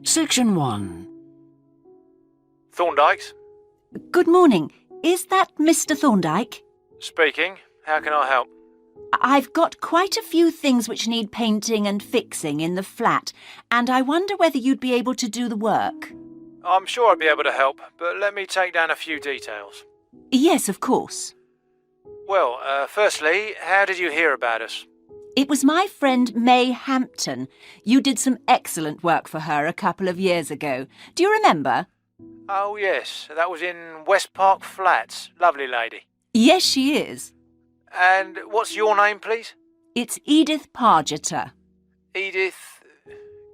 Section 1. Thorndike's? Good morning. Is that Mr. Thorndyke? Speaking. How can I help? I've got quite a few things which need painting and fixing in the flat, and I wonder whether you'd be able to do the work. I'm sure I'd be able to help, but let me take down a few details. Yes, of course. Well, firstly, how did you hear about us? It was my friend May Hampton. You did some excellent work for her a couple of years ago. Do you remember? Oh, yes. That was in West Park Flats. Lovely lady. Yes, she is. And what's your name, please? It's Edith Pargeter. Edith.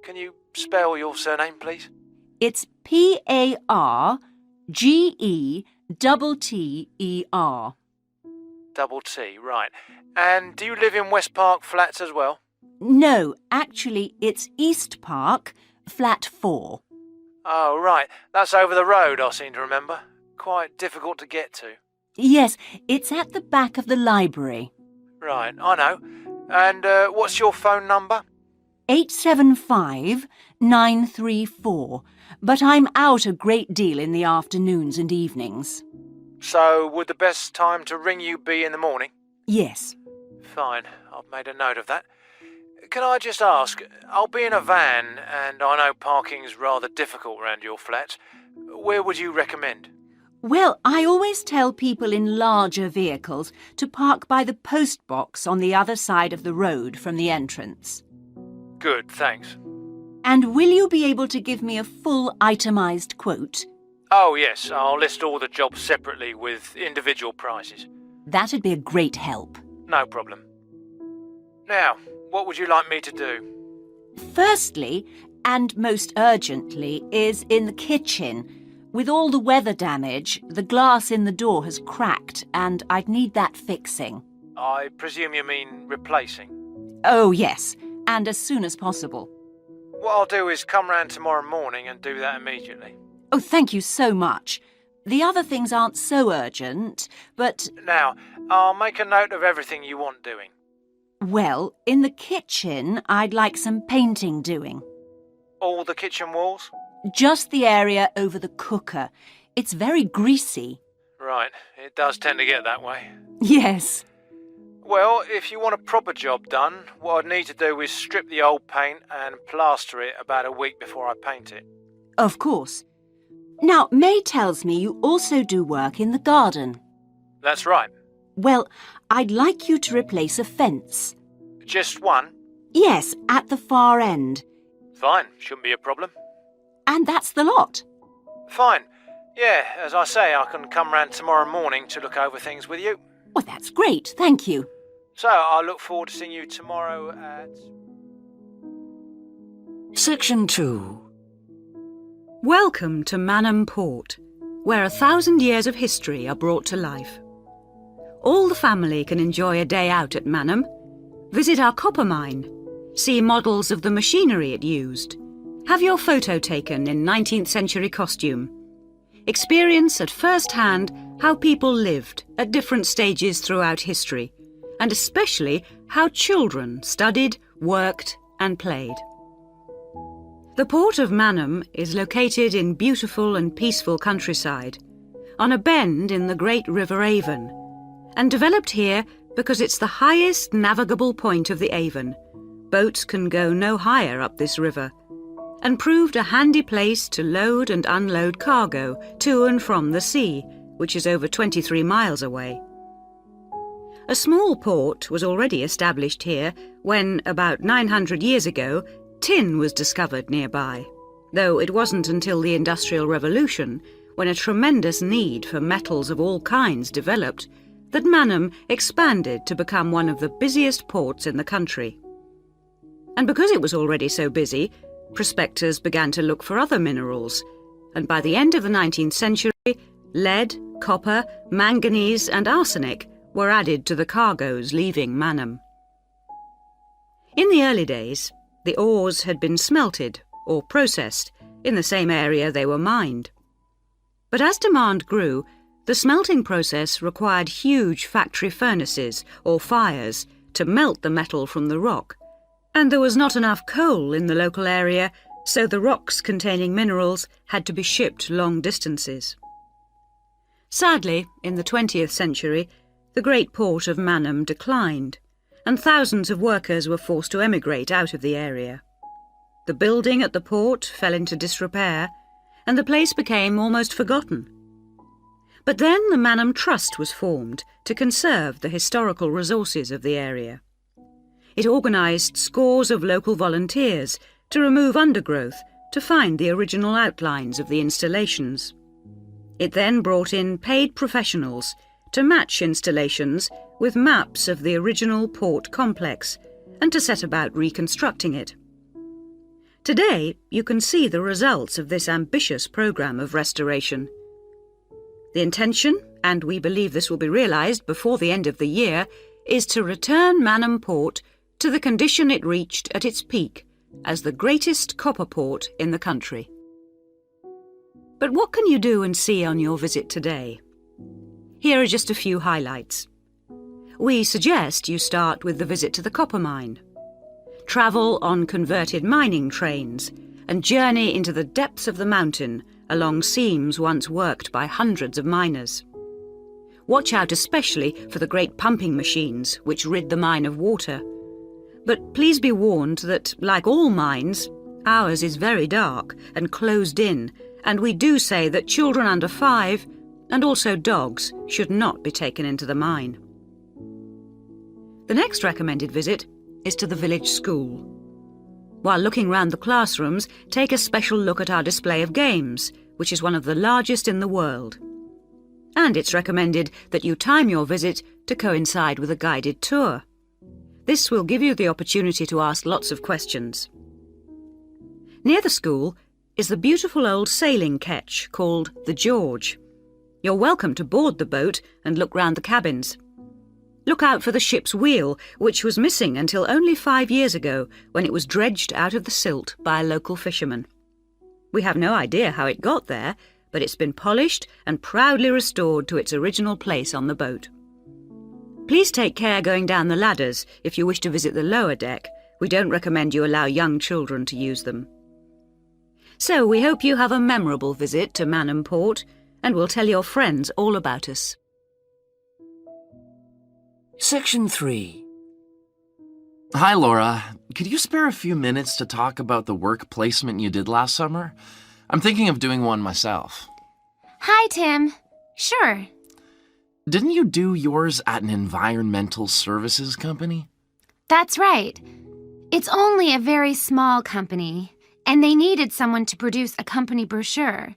Can you spell your surname, please? It's Pargeter. Double T, right. And do you live in West Park Flats as well? No, actually, it's East Park, flat 4. Oh, right. That's over the road, I seem to remember. Quite difficult to get to. Yes, it's at the back of the library. Right, I know. And what's your phone number? 875-934, but I'm out a great deal in the afternoons and evenings. So, would the best time to ring you be in the morning? Yes. Fine, I've made a note of that. Can I just ask, I'll be in a van, and I know parking's rather difficult around your flat. Where would you recommend? Well, I always tell people in larger vehicles to park by the post box on the other side of the road from the entrance. Good, thanks. And will you be able to give me a full itemised quote? Oh, yes, I'll list all the jobs separately with individual prices. That'd be a great help. No problem. Now, what would you like me to do? Firstly, and most urgently, is in the kitchen. With all the weather damage, the glass in the door has cracked and I'd need that fixing. I presume you mean replacing? Oh, yes, and as soon as possible. What I'll do is come round tomorrow morning and do that immediately. Oh, thank you so much. The other things aren't so urgent, but... Now, I'll make a note of everything you want doing. Well, in the kitchen, I'd like some painting doing. All the kitchen walls? Just the area over the cooker. It's very greasy. Right, it does tend to get that way. Yes. Well, if you want a proper job done, what I'd need to do is strip the old paint and plaster it about a week before I paint it. Of course. Now, May tells me you also do work in the garden. That's right. Well, I'd like you to replace a fence. Just one? Yes, at the far end. Fine, shouldn't be a problem. And that's the lot. Fine. Yeah, as I say, I can come round tomorrow morning to look over things with you. Well, that's great, thank you. So, I look forward to seeing you tomorrow at... Section 2. Welcome to Manham Port, where 1,000 years of history are brought to life. All the family can enjoy a day out at Manham, visit our copper mine, see models of the machinery it used, have your photo taken in 19th century costume, experience at first hand how people lived at different stages throughout history, and especially how children studied, worked and played. The port of Manham is located in beautiful and peaceful countryside, on a bend in the great River Avon, and developed here because it's the highest navigable point of the Avon. Boats can go no higher up this river, and proved a handy place to load and unload cargo to and from the sea, which is over 23 miles away. A small port was already established here when, about 900 years ago, tin was discovered nearby, though it wasn't until the Industrial Revolution, when a tremendous need for metals of all kinds developed, that Manham expanded to become one of the busiest ports in the country. And because it was already so busy, prospectors began to look for other minerals, and by the end of the 19th century, lead, copper, manganese and arsenic were added to the cargoes leaving Manham. In the early days, the ores had been smelted or processed in the same area they were mined. But as demand grew, the smelting process required huge factory furnaces or fires to melt the metal from the rock, and there was not enough coal in the local area so the rocks containing minerals had to be shipped long distances. Sadly, in the 20th century, the great port of Mannum declined, and thousands of workers were forced to emigrate out of the area. The building at the port fell into disrepair, and the place became almost forgotten. But then the Mannum Trust was formed to conserve the historical resources of the area. It organised scores of local volunteers to remove undergrowth to find the original outlines of the installations. It then brought in paid professionals to match installations with maps of the original port complex and to set about reconstructing it. Today, you can see the results of this ambitious programme of restoration. The intention, and we believe this will be realised before the end of the year, is to return Mannum Port to the condition it reached at its peak as the greatest copper port in the country. But what can you do and see on your visit today? Here are just a few highlights. We suggest you start with the visit to the copper mine. Travel on converted mining trains and journey into the depths of the mountain along seams once worked by hundreds of miners. Watch out especially for the great pumping machines which rid the mine of water. But please be warned that, like all mines, ours is very dark and closed in, and we do say that children under 5 and also dogs should not be taken into the mine. The next recommended visit is to the village school. While looking round the classrooms, take a special look at our display of games, which is one of the largest in the world. And it's recommended that you time your visit to coincide with a guided tour. This will give you the opportunity to ask lots of questions. Near the school is the beautiful old sailing ketch called the George. You're welcome to board the boat and look round the cabins. Look out for the ship's wheel, which was missing until only 5 years ago when it was dredged out of the silt by a local fisherman. We have no idea how it got there, but it's been polished and proudly restored to its original place on the boat. Please take care going down the ladders if you wish to visit the lower deck. We don't recommend you allow young children to use them. So we hope you have a memorable visit to Mannum Port, and will tell your friends all about us. Section 3. Hi, Laura. Could you spare a few minutes to talk about the work placement you did last summer? I'm thinking of doing one myself. Hi, Tim. Sure. Didn't you do yours at an environmental services company? That's right. It's only a very small company, and they needed someone to produce a company brochure.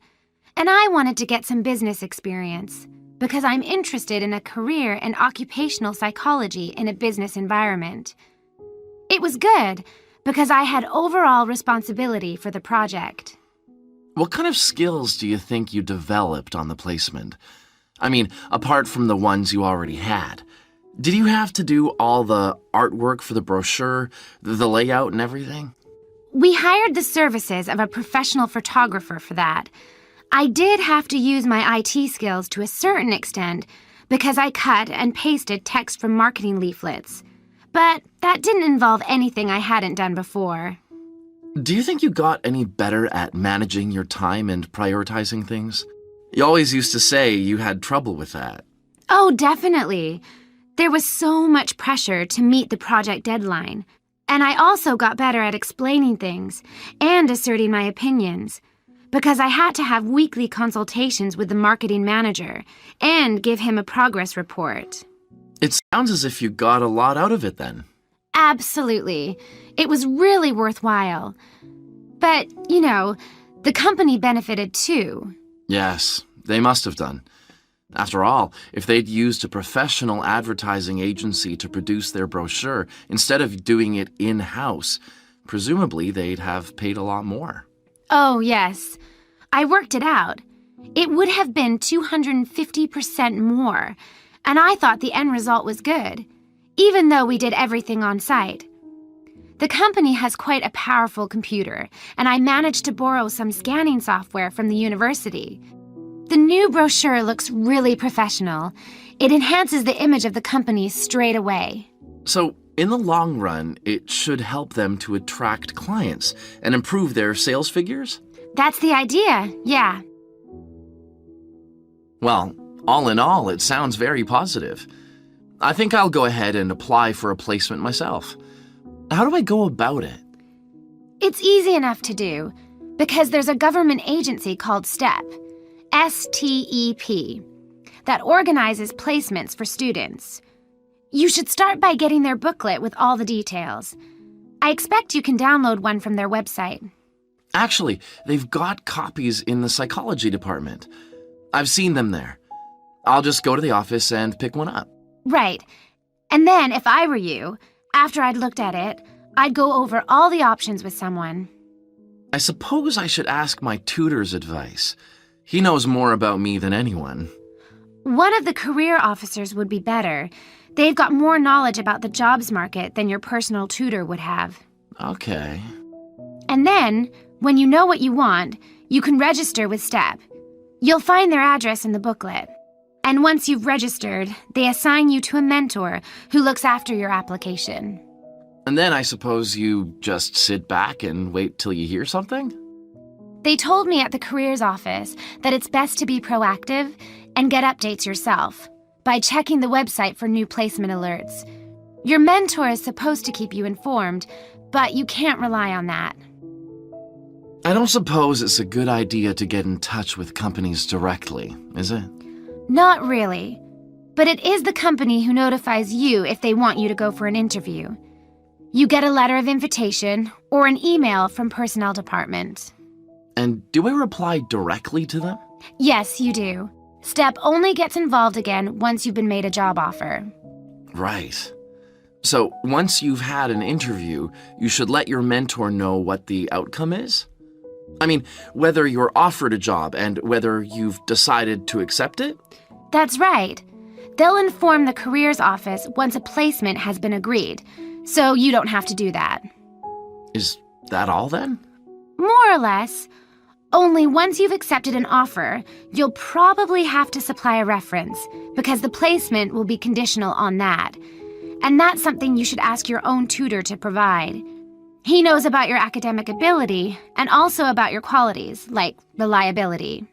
And I wanted to get some business experience, because I'm interested in a career in occupational psychology in a business environment. It was good, because I had overall responsibility for the project. What kind of skills do you think you developed on the placement? I mean, apart from the ones you already had. Did you have to do all the artwork for the brochure, the layout and everything? We hired the services of a professional photographer for that. I did have to use my IT skills to a certain extent because I cut and pasted text from marketing leaflets. But that didn't involve anything I hadn't done before. Do you think you got any better at managing your time and prioritizing things? You always used to say you had trouble with that. Oh, definitely. There was so much pressure to meet the project deadline. And I also got better at explaining things and asserting my opinions, because I had to have weekly consultations with the marketing manager and give him a progress report. It sounds as if you got a lot out of it then. Absolutely. It was really worthwhile. But, the company benefited too. Yes, they must have done. After all, if they'd used a professional advertising agency to produce their brochure instead of doing it in-house, presumably they'd have paid a lot more. Oh, yes. I worked it out. It would have been 250% more, and I thought the end result was good, even though we did everything on site. The company has quite a powerful computer, and I managed to borrow some scanning software from the university. The new brochure looks really professional. It enhances the image of the company straight away. So, in the long run, it should help them to attract clients and improve their sales figures? That's the idea, yeah. Well, all in all, it sounds very positive. I think I'll go ahead and apply for a placement myself. How do I go about it? It's easy enough to do, because there's a government agency called STEP, STEP, that organizes placements for students. You should start by getting their booklet with all the details. I expect you can download one from their website. Actually, they've got copies in the psychology department. I've seen them there. I'll just go to the office and pick one up. Right. And then, if I were you, after I'd looked at it, I'd go over all the options with someone. I suppose I should ask my tutor's advice. He knows more about me than anyone. One of the career officers would be better. They've got more knowledge about the jobs market than your personal tutor would have. Okay. And then, when you know what you want, you can register with STEP. You'll find their address in the booklet. And once you've registered, they assign you to a mentor who looks after your application. And then I suppose you just sit back and wait till you hear something? They told me at the careers office that it's best to be proactive and get updates yourself by checking the website for new placement alerts. Your mentor is supposed to keep you informed, but you can't rely on that. I don't suppose it's a good idea to get in touch with companies directly, is it? Not really. But it is the company who notifies you if they want you to go for an interview. You get a letter of invitation or an email from personnel department. And do I reply directly to them? Yes, you do. STEP only gets involved again once you've been made a job offer. Right. So once you've had an interview, you should let your mentor know what the outcome is? I mean, whether you're offered a job and whether you've decided to accept it? That's right. They'll inform the careers office once a placement has been agreed, so you don't have to do that. Is that all then? More or less. Only once you've accepted an offer, you'll probably have to supply a reference, because the placement will be conditional on that. And that's something you should ask your own tutor to provide. He knows about your academic ability and also about your qualities, like reliability.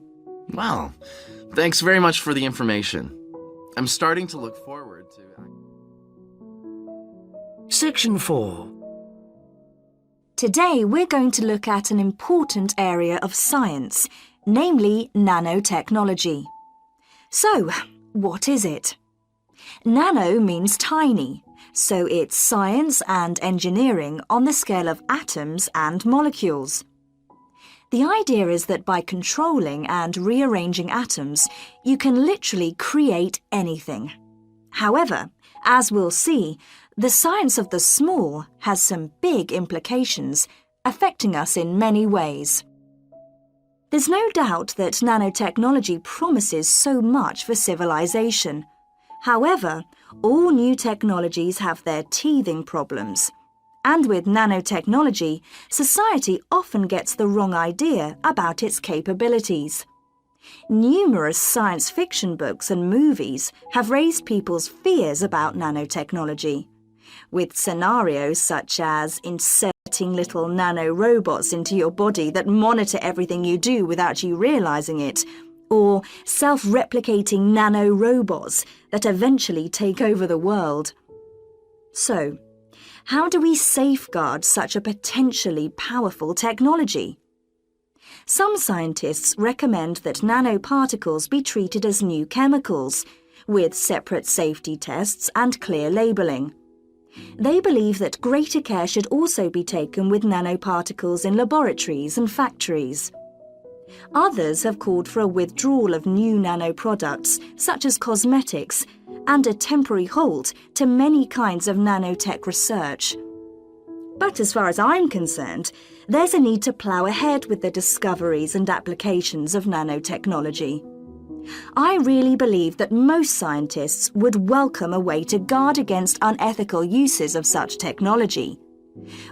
Well, thanks very much for the information. I'm starting to look forward to... Section 4. Today we're going to look at an important area of science, namely nanotechnology. So, what is it? Nano means tiny, so it's science and engineering on the scale of atoms and molecules. The idea is that by controlling and rearranging atoms, you can literally create anything. However, as we'll see, the science of the small has some big implications, affecting us in many ways. There's no doubt that nanotechnology promises so much for civilization. However, all new technologies have their teething problems. And with nanotechnology, society often gets the wrong idea about its capabilities. Numerous science fiction books and movies have raised people's fears about nanotechnology, with scenarios such as inserting little nano-robots into your body that monitor everything you do without you realizing it, or self-replicating nano-robots that eventually take over the world. So, how do we safeguard such a potentially powerful technology? Some scientists recommend that nanoparticles be treated as new chemicals, with separate safety tests and clear labelling. They believe that greater care should also be taken with nanoparticles in laboratories and factories. Others have called for a withdrawal of new nanoproducts, such as cosmetics, and a temporary halt to many kinds of nanotech research. But as far as I'm concerned, there's a need to plough ahead with the discoveries and applications of nanotechnology. I really believe that most scientists would welcome a way to guard against unethical uses of such technology.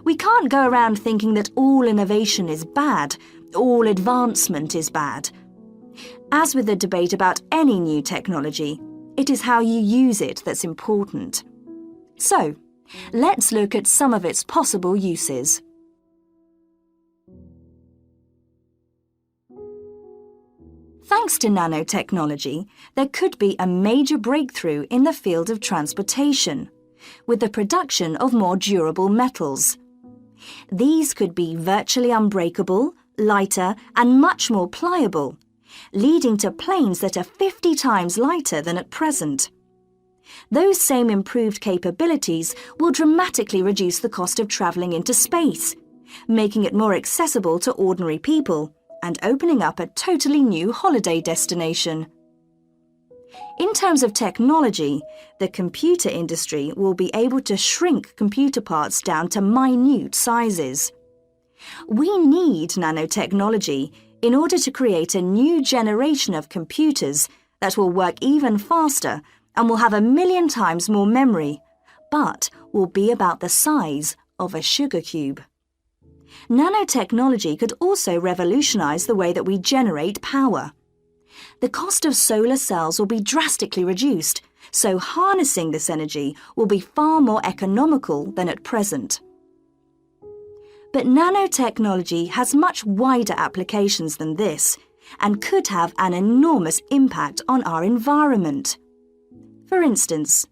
We can't go around thinking that all innovation is bad, all advancement is bad. As with the debate about any new technology, it is how you use it that's important. So, Let's look at some of its possible uses. Thanks to nanotechnology, there could be a major breakthrough in the field of transportation, with the production of more durable metals. These could be virtually unbreakable, lighter, and much more pliable, leading to planes that are 50 times lighter than at present. Those same improved capabilities will dramatically reduce the cost of travelling into space, making it more accessible to ordinary people and opening up a totally new holiday destination. In terms of technology, the computer industry will be able to shrink computer parts down to minute sizes. We need nanotechnology in order to create a new generation of computers that will work even faster and will have 1,000,000 times more memory, but will be about the size of a sugar cube. Nanotechnology could also revolutionize the way that we generate power. The cost of solar cells will be drastically reduced, so harnessing this energy will be far more economical than at present. But nanotechnology has much wider applications than this and could have an enormous impact on our environment. For instance,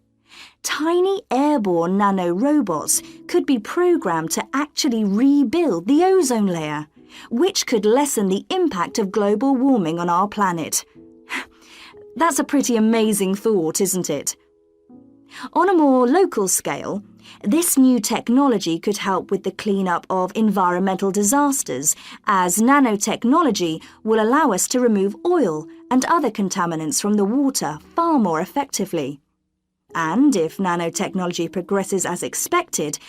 tiny airborne nanorobots could be programmed to actually rebuild the ozone layer, which could lessen the impact of global warming on our planet. That's a pretty amazing thought, isn't it? On a more local scale, this new technology could help with the cleanup of environmental disasters, as nanotechnology will allow us to remove oil and other contaminants from the water far more effectively. And if nanotechnology progresses as expected,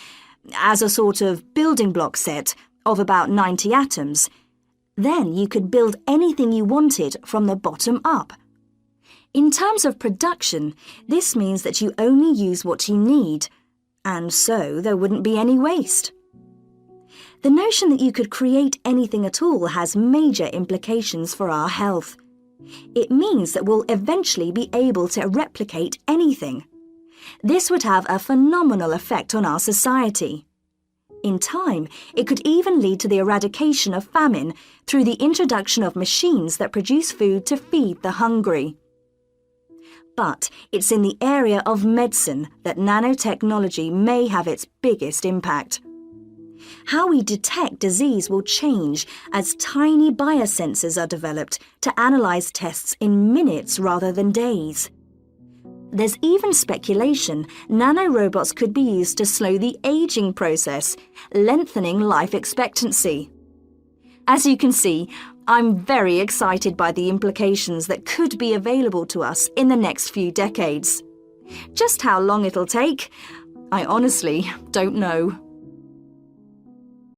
as a sort of building block set of about 90 atoms, then you could build anything you wanted from the bottom up. In terms of production, this means that you only use what you need, and so there wouldn't be any waste. The notion that you could create anything at all has major implications for our health. It means that we'll eventually be able to replicate anything. This would have a phenomenal effect on our society. In time, it could even lead to the eradication of famine through the introduction of machines that produce food to feed the hungry. But it's in the area of medicine that nanotechnology may have its biggest impact. How we detect disease will change as tiny biosensors are developed to analyze tests in minutes rather than days. There's even speculation nanorobots could be used to slow the aging process, lengthening life expectancy. As you can see, I'm very excited by the implications that could be available to us in the next few decades. Just how long it'll take, I honestly don't know.